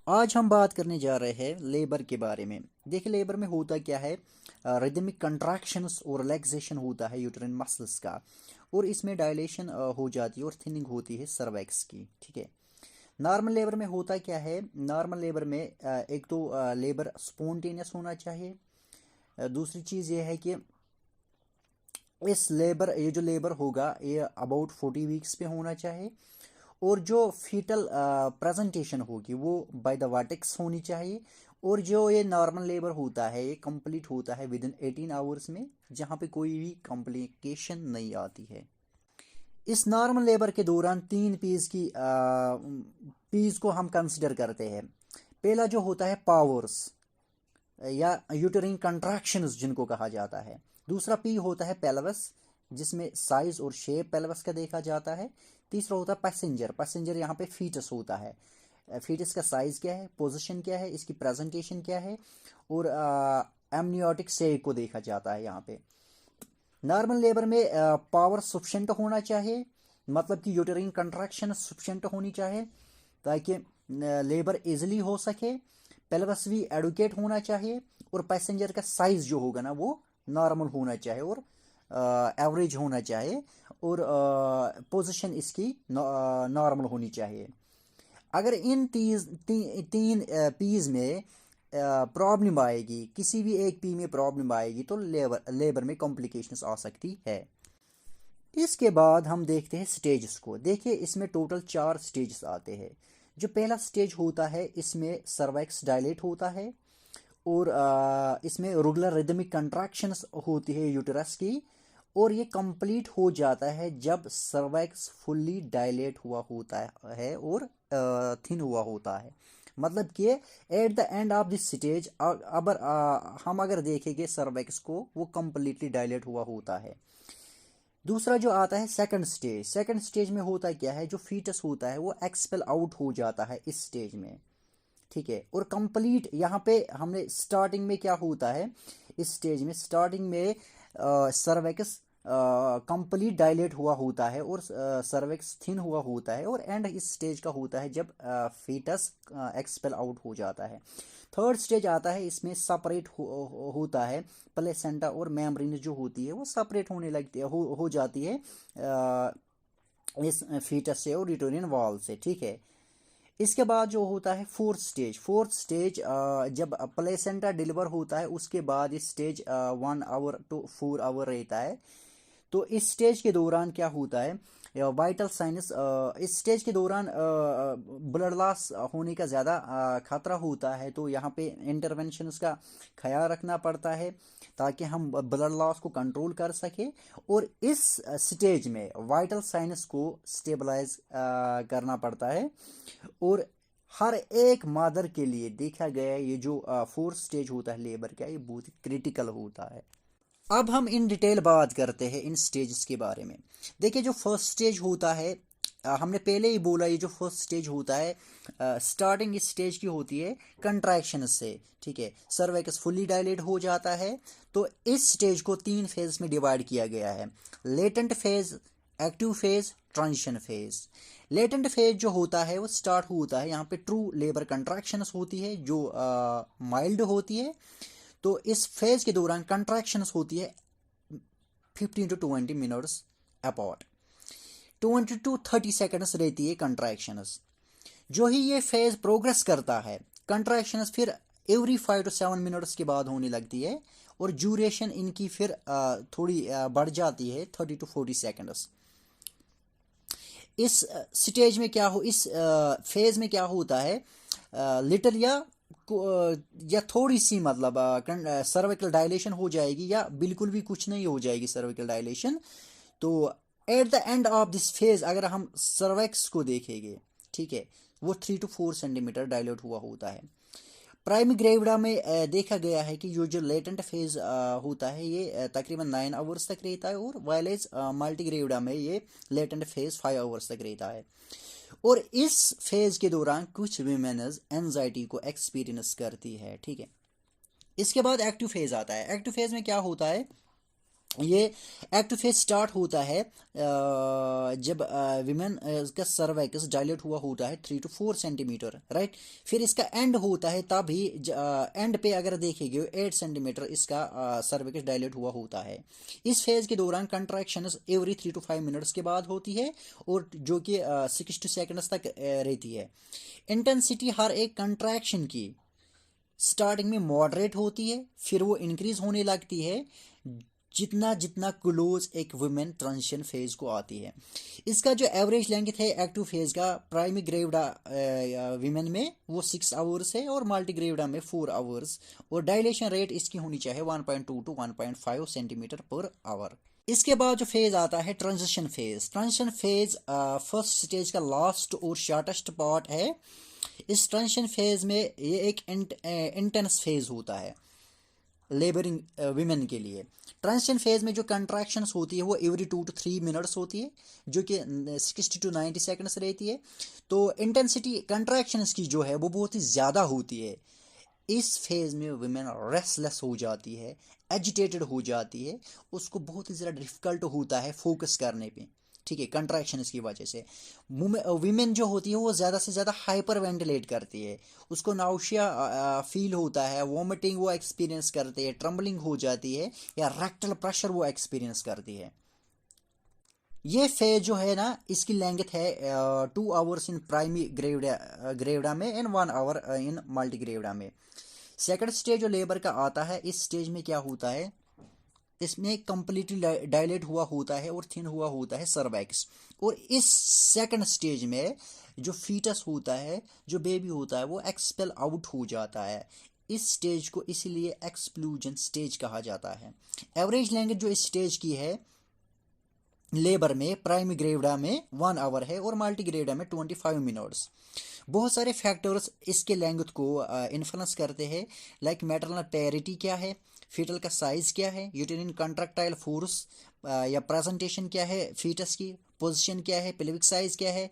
आज हम बात करने जा रहे हैं लेबर के बारे में। देखिए लेबर में होता क्या है, रिदमिक कंट्रैक्शंस और रिलैक्सेशन होता है यूट्राइन मसल्स का, और इसमें डायलेशन हो जाती है और थिनिंग होती है सर्वैक्स की। ठीक है। नॉर्मल लेबर में होता क्या है, नॉर्मल लेबर में एक तो लेबर स्पॉन्टेनियस होना चाहिए। दूसरी चीज़ ये है कि ये जो लेबर होगा ये अबाउट 40 वीक्स पे होना चाहिए, और जो फीटल प्रेजेंटेशन होगी वो बाय द वर्टेक्स होनी चाहिए। और जो ये नॉर्मल लेबर होता है ये कंप्लीट होता है विद इन 18 आवर्स में, जहाँ पे कोई भी कॉम्प्लिकेशन नहीं आती है। इस नॉर्मल लेबर के दौरान तीन पीस को हम कंसिडर करते हैं। पहला जो होता है पावर्स या यूटरिन कंट्रैक्शंस जिनको कहा जाता है। दूसरा पी होता है पेल्विस, जिसमें साइज और शेप पेल्विस का देखा जाता है। तीसरा होता है पैसेंजर। पैसेंजर यहाँ पे फीटस होता है। फीटस का साइज क्या है, पोजीशन क्या है, इसकी प्रेजेंटेशन क्या है, और एमनियोटिक सेक को देखा जाता है यहाँ पे। नॉर्मल लेबर में पावर सफिशेंट होना चाहिए, मतलब कि यूटरिन कंट्रैक्शन सफिशेंट होनी चाहिए ताकि लेबर इजिली हो सके। पेल्विस भी एडुकेट होना चाहिए, और पैसेंजर का साइज जो होगा ना वो नॉर्मल होना चाहिए और एवरेज होना चाहिए, और पोजीशन इसकी नॉर्मल होनी चाहिए। अगर इन तीन पीज में प्रॉब्लम आएगी, किसी भी एक पी में प्रॉब्लम आएगी, तो लेबर में कॉम्प्लिकेशंस आ सकती है। इसके बाद हम देखते हैं स्टेजेस को। देखिए इसमें टोटल 4 स्टेजेस आते हैं। जो पहला स्टेज होता है इसमें सर्वाइक्स डायलेट होता है, और इसमें रेगुलर रिदमिक कंट्रैक्शंस होती है यूटेरस की, और ये कंप्लीट हो जाता है जब सर्वाइक्स फुल्ली डायलेट हुआ होता है और थिन हुआ होता है। मतलब कि at the end of this stage हम अगर देखेंगे सर्वाइक्स को वो कंप्लीटली डायलेट हुआ होता है। दूसरा जो आता है सेकंड स्टेज। सेकंड स्टेज में होता क्या है, जो फीटस होता है वो एक्सपेल आउट हो जाता है इस स्टेज में। ठीक है। और कंप्लीट यहाँ पे हमने स्टार्टिंग में क्या होता है, इस स्टेज में स्टार्टिंग में सर्वेक्स कंप्लीट डायलेट हुआ होता है और सर्वेक्स थिन हुआ होता है, और एंड इस स्टेज का होता है जब फीटस एक्सपेल आउट हो जाता है। थर्ड स्टेज आता है, इसमें सेपरेट होता है प्लेसेंटा और मेम्ब्रेन जो होती है वो सेपरेट होने लगती है, हो जाती है इस फीटस से और यूटेरिन वॉल से। ठीक है। इसके बाद जो होता है फोर्थ स्टेज। फोर्थ स्टेज जब प्लेसेंटा डिलीवर होता है उसके बाद इस स्टेज 1 आवर to 4 आवर रहता है। तो इस स्टेज के दौरान क्या होता है, वाइटल साइनस, इस स्टेज के दौरान ब्लड लॉस होने का ज़्यादा खतरा होता है, तो यहाँ पे इंटरवेंशन का ख्याल रखना पड़ता है ताकि हम ब्लड लॉस को कंट्रोल कर सके। और इस स्टेज में वाइटल साइनस को स्टेबलाइज करना पड़ता है, और हर एक मदर के लिए देखा गया है ये जो फोर्थ स्टेज होता है लेबर का, ये बहुत ही क्रिटिकल होता है। अब हम इन डिटेल बात करते हैं इन स्टेजेस के बारे में। देखिए जो फर्स्ट स्टेज होता है, हमने पहले ही बोला, ये जो फर्स्ट स्टेज होता है स्टार्टिंग इस स्टेज की होती है कंट्रैक्शन से। ठीक है। सर्वाइकस फुल्ली डायलेट हो जाता है। तो इस स्टेज को 3 फेज में डिवाइड किया गया है: latent phase, active phase, transition phase. Latent phase जो होता है वो स्टार्ट होता है, यहाँ पे ट्रू लेबर कंट्रैक्शंस होती है जो माइल्ड होती है। तो इस फेज के दौरान कंट्रैक्शंस होती है 15 to 20 minutes apart. 20 to 30 seconds रहती है कंट्रैक्शंस। जो ही ये फेज प्रोग्रेस करता है, कंट्रैक्शंस फिर एवरी 5 to 7 मिनट्स के बाद होने लगती है, और ड्यूरेशन इनकी फिर थोड़ी बढ़ जाती है 30 to 40 सेकेंड्स। इस स्टेज में क्या हो, इस फेज में क्या होता है, लिटिल या थोड़ी सी मतलब सर्विकल डायलेशन हो जाएगी, या बिल्कुल भी कुछ नहीं हो जाएगी सर्विकल डायलेशन। तो at the end of this phase अगर हम सर्वेक्स को देखेंगे, ठीक है, वो 3 to 4 सेंटीमीटर डायलेट हुआ होता है। प्राइम ग्रेविडा में देखा गया है कि जो लेटेंट फेज होता है ये तकरीबन 9 आवर्स तक रहता है, और वायलेज मल्टीग्रेविडा में ये लेटेंट फेज 5 आवर्स तक रहता है। और इस फेज के दौरान कुछ वीमेन्स एंजाइटी को एक्सपीरियंस करती है। ठीक है। इसके बाद एक्टिव फेज आता है। एक्टिव फेज में क्या होता है, ये एक्टिव फेज स्टार्ट होता है जब विमेन का सर्वाइकस डायलेट हुआ होता है 3 to 4 सेंटीमीटर, राइट। फिर इसका एंड होता है तभी एंड पे अगर देखेंगे 8 सेंटीमीटर इसका सर्वाइकस डायलेट हुआ होता है। इस फेज के दौरान कंट्रैक्शंस एवरी 3 to 5 मिनट्स के बाद होती है और जो कि 60 सेकेंड्स तक रहती है। इंटेंसिटी हर एक कंट्रैक्शन की स्टार्टिंग में मॉडरेट होती है, फिर वो इंक्रीज होने लगती है जितना जितना क्लोज एक वुमेन ट्रांजिशन फेज को आती है। इसका जो एवरेज लेंथ है एक्टिव फेज का प्राइमरी ग्रेविडा वीमेन में वो 6 आवर्स है और मल्टी ग्रेविडा में 4 आवर्स, और डायलेशन रेट इसकी होनी चाहिए 1.2 to 1.5 सेंटीमीटर पर आवर। इसके बाद जो फेज आता है transition phase. Transition phase first stage का लास्ट और शॉर्टेस्ट पार्ट है। इस ट्रांजिशन फेज में ये एक इंटेंस फेज होता है लेबरिंग विमेन के लिए। ट्रांजिशन फेज में जो कंट्रैक्शंस होती है वो एवरी 2 to 3 मिनट्स होती है, जो कि 60 to 90 सेकेंड्स रहती है। तो इंटेंसिटी कंट्रैक्शंस की जो है वो बहुत ही ज़्यादा होती है। इस फेज में वुमेन रेस्टलेस हो जाती है, एजिटेटेड हो जाती है, उसको बहुत ही ज़्यादा डिफिकल्ट होता है फोकस करने पे, ठीक है, कंट्रैक्शन की वजह से। वीमेन जो होती है वो ज़्यादा से ज़्यादा हाइपर वेंटिलेट करती है, उसको नाउशिया फील होता है, वॉमिटिंग वो एक्सपीरियंस करती है, ट्रम्बलिंग हो जाती है या रेक्टल प्रेशर वो एक्सपीरियंस करती है। ये फेज जो है ना इसकी लेंथ है 2 आवर्स इन प्राइमरी ग्रेविडा में and 1 hour in multigravida में। सेकंड स्टेज जो लेबर का आता है, इस स्टेज में क्या होता है, इसमें कंप्लीटली डायलेट हुआ होता है और थिन हुआ होता है सर्वाइक्स। और इस सेकंड स्टेज में जो फीटस होता है, जो बेबी होता है, वो एक्सपेल आउट हो जाता है। इस स्टेज को इसीलिए एक्सप्लूजन स्टेज कहा जाता है। एवरेज लेंथ जो इस स्टेज की है लेबर में प्राइमरी ग्रेविडा में 1 आवर है और मल्टी ग्रेविडा में 25 मिनट्स। बहुत सारे फैक्टर्स इसके लेंथ को इन्फ्लुएंस करते हैं, लाइक मैटरनल पैरिटी क्या है, फीटल का साइज क्या है, यूटेरिन कंट्रैक्टाइल फोर्स या प्रेजेंटेशन क्या है फीटस की, पोजीशन क्या है, पेल्विक साइज क्या है,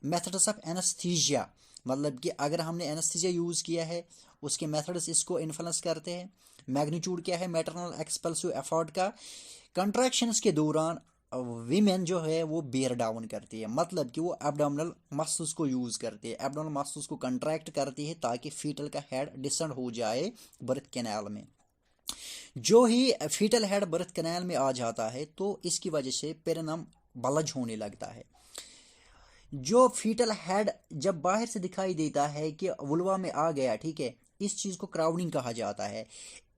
मेथड्स ऑफ एनेस्थीसिया, मतलब कि अगर हमने एनेस्थीसिया यूज़ किया है उसके मेथड्स इसको इन्फ्लुएंस करते हैं। मैग्नीट्यूड क्या है मैटरनल एक्सपल्सिव एफर्ट का। कंट्रैक्शंस के दौरान वीमेन जो है वो बेयर डाउन करती है, मतलब कि वो एब्डोमिनल मसल्स को यूज़ करती है, एब्डोमिनल मसल्स को कंट्रैक्ट करती है ताकि फीटल का हेड डिसेंड हो जाए बर्थ कैनाल में। जो ही फीटल हेड बर्थ कैनाल में आ जाता है तो इसकी वजह से पेरिनम बलज होने लगता है। जो फीटल हेड जब बाहर से दिखाई देता है कि वुल्वा में आ गया, ठीक है, इस चीज़ को क्राउडिंग कहा जाता है।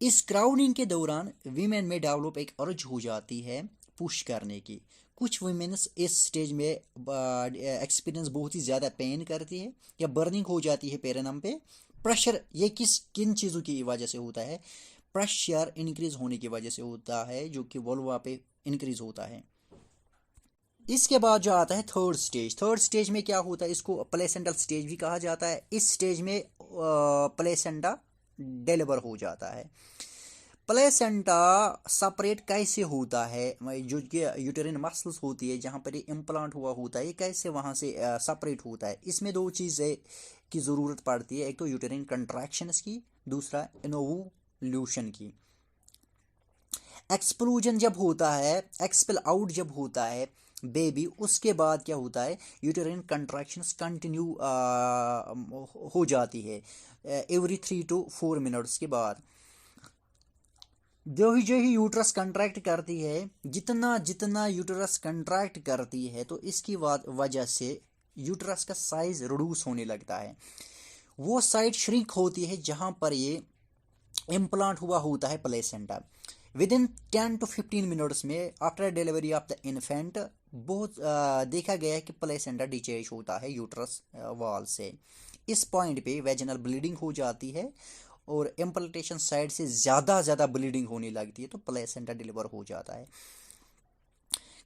इस क्राउडिंग के दौरान वीमेन में डेवलप एक अर्ज हो जाती है पुश करने की। कुछ वुमेन्स इस स्टेज में एक्सपीरियंस बहुत ही ज़्यादा पेन करती है या बर्निंग हो जाती है पेरिनम पे। प्रेशर ये किन चीज़ों की वजह से होता है, प्रेशर इंक्रीज होने की वजह से होता है जो कि वुल्वा पे इंक्रीज होता है। इसके बाद जो आता है थर्ड स्टेज। थर्ड स्टेज में क्या होता है, इसको प्लेसेंटल स्टेज भी कहा जाता है। इस स्टेज में प्लेसेंटा डिलीवर हो जाता है। प्लेसेंटा सेपरेट कैसे होता है, जो कि यूटेरिन मसल्स होती है जहाँ पर ये इम्प्लांट हुआ होता है, ये कैसे वहाँ से सेपरेट होता है। इसमें दो चीज़ें की ज़रूरत पड़ती है, एक तो यूटेरिन कंट्रैक्शंस की, दूसरा इनोवुल्यूशन की। एक्सप्लोजन जब होता है, एक्सपेल आउट जब होता है बेबी, उसके बाद क्या होता है, यूटेरिन कंट्रैक्शंस कंटिन्यू हो जाती है एवरी 3 to 4 मिनट्स के बाद। जो ही यूट्रस कंट्रैक्ट करती है, जितना जितना यूट्रस कंट्रैक्ट करती है तो इसकी वजह से यूट्रस का साइज रिड्यूस होने लगता है। वो साइड श्रिंक होती है जहाँ पर ये इम्प्लांट हुआ होता है placenta. Within 10 to 15 minutes में after delivery of the infant बहुत देखा गया है कि प्लेसेंटा डिचेच होता है यूट्रस वॉल से। इस पॉइंट पे वेजिनल ब्लीडिंग हो जाती है और इम्प्लांटेशन साइड से ज़्यादा ब्लीडिंग होने लगती है तो प्लेसेंटा डिलीवर हो जाता है।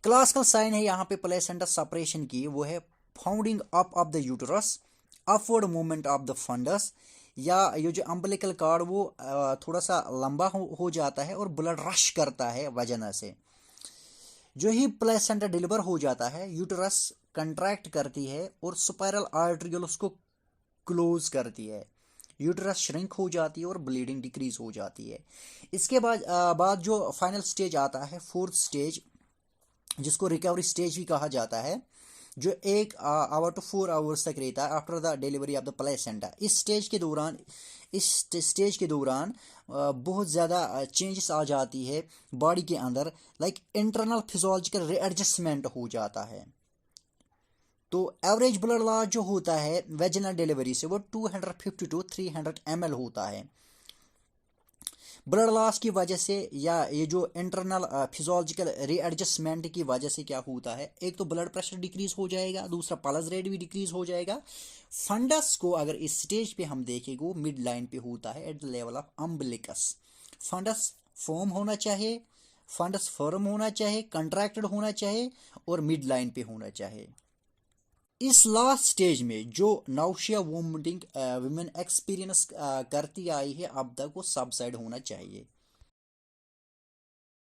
क्लासिकल साइन है यहाँ पे प्लेसेंटा सेपरेशन की, वो है founding up of the uterus, upward movement of the fundus, या ये जो अम्बिलिकल कार्ड वो थोड़ा सा लंबा हो जाता है और ब्लड रश करता है वजना से। जो ही प्लेसेंटा डिलीवर हो जाता है यूट्रस कंट्रैक्ट करती है और स्पाइरल आर्टरियल उसको क्लोज करती है। यूट्रस श्रिंक हो जाती है और ब्लीडिंग डिक्रीज हो जाती है। इसके बाद जो फाइनल स्टेज आता है, फोर्थ स्टेज, जिसको रिकवरी स्टेज भी कहा जाता है, जो 1 आवर to 4 आवर्स तक रहता है after the delivery of the placenta. इस स्टेज के दौरान बहुत ज़्यादा चेंजेस आ जाती है बॉडी के अंदर, लाइक इंटरनल फिजियोलॉजिकल रीएडजस्टमेंट हो जाता है। तो एवरेज ब्लड लॉस जो होता है वेजिनल डिलीवरी से वो 250 to 300 ml होता है। ब्लड लॉस की वजह से या ये जो इंटरनल फिजियोलॉजिकल रीएडजस्टमेंट की वजह से क्या होता है, एक तो ब्लड प्रेशर डिक्रीज हो जाएगा, दूसरा पल्स रेट भी डिक्रीज हो जाएगा। फंडस को अगर इस स्टेज पे हम देखेंगे वो मिड लाइन पे होता है, at the level of umbilicus. Fundus form होना चाहिए, फंडस फर्म होना चाहिए, कंट्रैक्टेड होना चाहिए और मिड लाइन पे होना चाहिए। इस लास्ट स्टेज में जो नाउशिया वोमिटिंग वुमेन एक्सपीरियंस करती आई है अब तक, वो सबसाइड होना चाहिए।